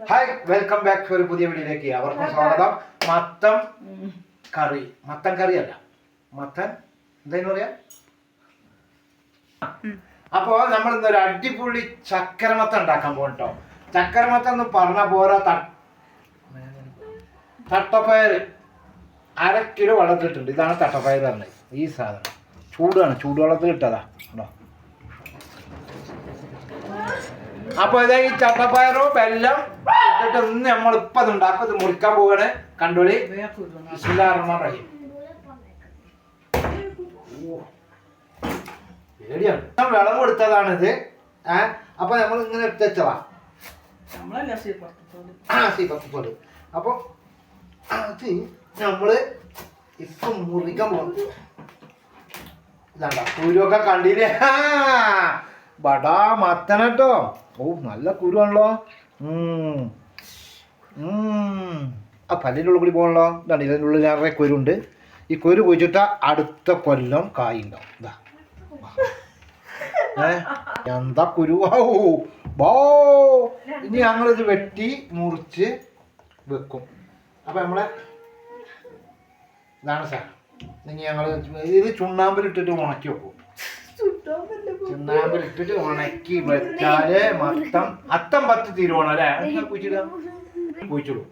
Hi, welcome back ഒരു പുതിയ വീഡിയോയിലേക്ക് അവർക്കും സ്വാഗതം. മത്തൻ കറി അല്ല, മത്തൻ എന്താ പറയാ. അപ്പോ നമ്മൾ ഇന്നൊരു അടിപൊളി ചക്കരമത്തൻ ഉണ്ടാക്കാൻ പോകും കേട്ടോ. ചക്കരമത്തൻ എന്ന് പറഞ്ഞ പോരാ, തട്ടപ്പയർ 1/2 കിലോ വെള്ളത്തിലിട്ടുണ്ട്. ഇതാണ് തട്ടപ്പയർ പറഞ്ഞത്. ഈ സാധനം ചൂടാണ്, ചൂടുവെള്ളത്തിൽ ഇട്ടതാ. അപ്പൊ ഇതാ ഈ ചട്ടപ്പയറും വെല്ലം ഇട്ടിട്ട് ഇന്ന് നമ്മളിപ്പം അത് ഉണ്ടാക്കും. ഇത് മുറിക്കാൻ പോവാണ്. കണ്ടോളി. പേടിയാണ്. വിളവ് കൊടുത്തതാണിത്. അപ്പൊ നമ്മൾ ഇങ്ങനെ എടുത്തുവെച്ചതാ. സീപ്പത്തോട് അപ്പൊ അത് നമ്മള് ഇപ്പൊ മുറിക്കാൻ പോകും. ഇതാണ്ട കുരുവൊക്കെ കണ്ടില്ലേ? ബടാ മത്തനട്ടോ. ഓ, നല്ല കുരുവാണല്ലോ. ആ പല്ലിൻ്റെ ഉള്ളിൽ കൂടി പോകണല്ലോ. ഇതാണ് ഇതിൻ്റെ ഉള്ളിൽ നിറയെ കുരുണ്ട്. ഈ കുരു പോയിച്ചിട്ട് അടുത്ത കൊല്ലം കായുണ്ടാവും. ഇതാ എന്താ കുരുവാവൂ ബോ. ഇനി ഞങ്ങളിത് വെട്ടി മുറിച്ച് വെക്കും. അപ്പൊ നമ്മളെ ഇതാണ് സാധനം. ഇനി ഞങ്ങൾ ഇത് ചുണ്ണാമ്പിലിട്ടിട്ട് ഉണക്കി വെക്കും. ചുണ്ണാമ്പിലിട്ടിട്ട് ഉണക്കി വെച്ചാല് അത്തം 10 തീരുവണം അല്ലേ? കുഴിച്ചിടും.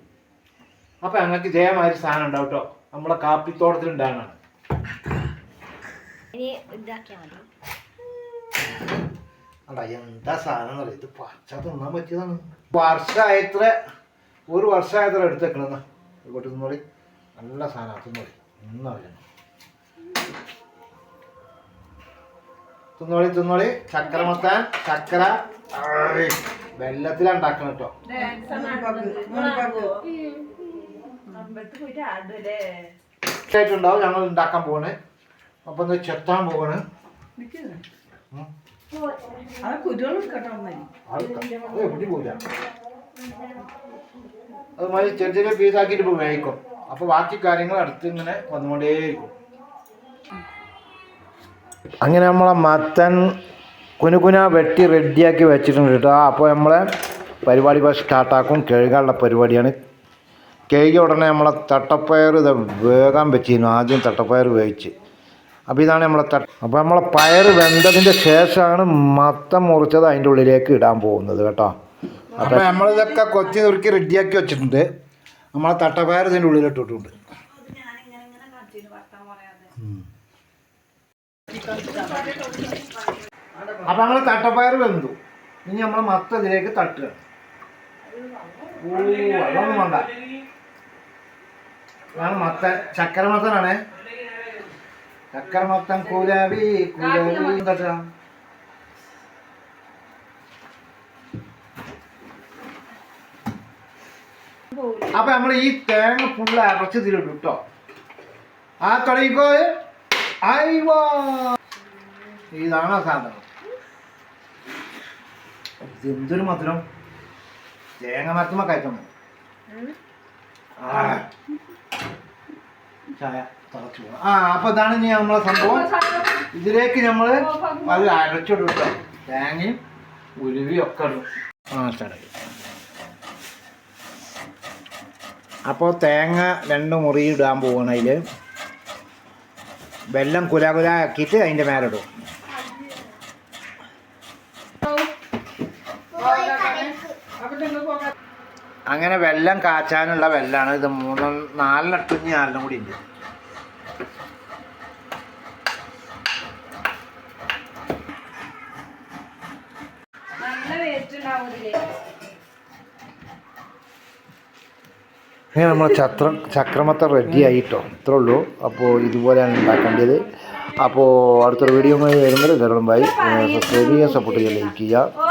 അപ്പൊ ഞങ്ങൾക്ക് ഇതേമാതിരി സാധനം ഉണ്ടാവും കേട്ടോ. നമ്മളെ കാപ്പിത്തോട്ടത്തിൽ ഉണ്ടാകുന്നതാണ്. അല്ല എന്താ സാധനം, ഇത് പച്ച തിന്നാൻ പറ്റിയതാണ്. ഒരു വർഷമായത്ര എടുത്തേക്കണെന്ന് ഇങ്ങോട്ട് തിന്നോളി. നല്ല സാധനം തിന്നോളി. തിന്നോളി. ചക്കരമത്തൻ ചക്കര വെള്ളത്തിലാണ് ഉണ്ടാക്കണം കേട്ടോ. ായിട്ടുണ്ടാവും. ഞങ്ങൾ ഉണ്ടാക്കാൻ പോവാണ്. അപ്പൊ ഒന്ന് ചെത്താൻ പോവാണ്. അതുമാതിരി ചെറിയ ചെറിയ പീസാക്കിയിട്ട് ഇപ്പോൾ വേവിക്കും. അപ്പൊ ബാക്കി കാര്യങ്ങൾ അടുത്ത് ഇങ്ങനെ വന്നുകൊണ്ടേയിരിക്കും. അങ്ങനെ നമ്മളെ മത്തൻ കുനുകുന വെട്ടി റെഡിയാക്കി വെച്ചിട്ടുണ്ട് കേട്ടോ. അപ്പോൾ നമ്മളെ പരിപാടി ഇപ്പോൾ സ്റ്റാർട്ടാക്കും. കഴുകാനുള്ള പരിപാടിയാണ്. കഴുകിയ ഉടനെ നമ്മളെ തട്ടപ്പയർ ഇത് വേകാൻ വെച്ചിരുന്നു. ആദ്യം തട്ടപ്പയർ വേവിച്ച്. അപ്പോൾ ഇതാണ് നമ്മളെ അപ്പോൾ നമ്മളെ പയർ വെന്തതിൻ്റെ ശേഷമാണ് മത്തൻ മുറിച്ചത് അതിൻ്റെ ഉള്ളിലേക്ക് ഇടാൻ പോകുന്നത് കേട്ടോ. അപ്പോൾ നമ്മളിതൊക്കെ കൊത്തി നുറുക്കി റെഡിയാക്കി വെച്ചിട്ടുണ്ട്. നമ്മളെ തട്ടപ്പയർ ഇതിൻ്റെ ഉള്ളിലിട്ടിട്ടുണ്ട്. അപ്പം നമ്മൾ തട്ടപ്പയർ വെന്തു. ഇനി നമ്മൾ മത്തൻ ഇതിലേക്ക് തട്ടുക. വെള്ളമൊന്നും വേണ്ട. ഇതാണ് മത്തൻ. ചക്കരമത്തനാണേ. ചക്കരമത്തൻ കുലവി തട്ടുക. അപ്പൊ നമ്മൾ ഈ തേങ്ങ ഫുള്ള് അരച്ച് ഇതിലിടും കേട്ടോ. ആ കളിക്കോ. അയ്യോ, ഇതാണ് ആ സാധനം. എന്തൊരു മധുരം. തേങ്ങ മരത്തുമ്പോ കഴിക്കണം. ചായ തിളച്ചു പോകണം. അപ്പൊ ഇതാണ് ഇനി നമ്മളെ സംഭവം. ഇതിലേക്ക് നമ്മള് അത് അരച്ചിടും കേട്ടോ. തേങ്ങയും ഉലുവയും ഒക്കെ ഇടും. അപ്പോൾ തേങ്ങ 2 മുറി ഇടാൻ പോകണം. അതിൽ വെല്ലം കുലാകുല ആക്കിയിട്ട് അതിൻ്റെ മേലിടും. അങ്ങനെ വെല്ലം കാച്ചാനുള്ള വെല്ലാണ് ഇത്. 4 കൂടി ഉണ്ട്. അങ്ങനെ നമ്മൾ ചക്രമത്തൻ റെഡി ആയിട്ടോ. ഇത്രേ ഉള്ളൂ. അപ്പോൾ ഇതുപോലെയാണ് ഉണ്ടാക്കേണ്ടത്. അപ്പോൾ അടുത്തൊരു വീഡിയോ വരുമ്പോൾ ബൈ. സബ്സ്ക്രൈബ് ചെയ്യുക, സപ്പോർട്ട് ചെയ്യുക, ലൈക്ക് ചെയ്യുക.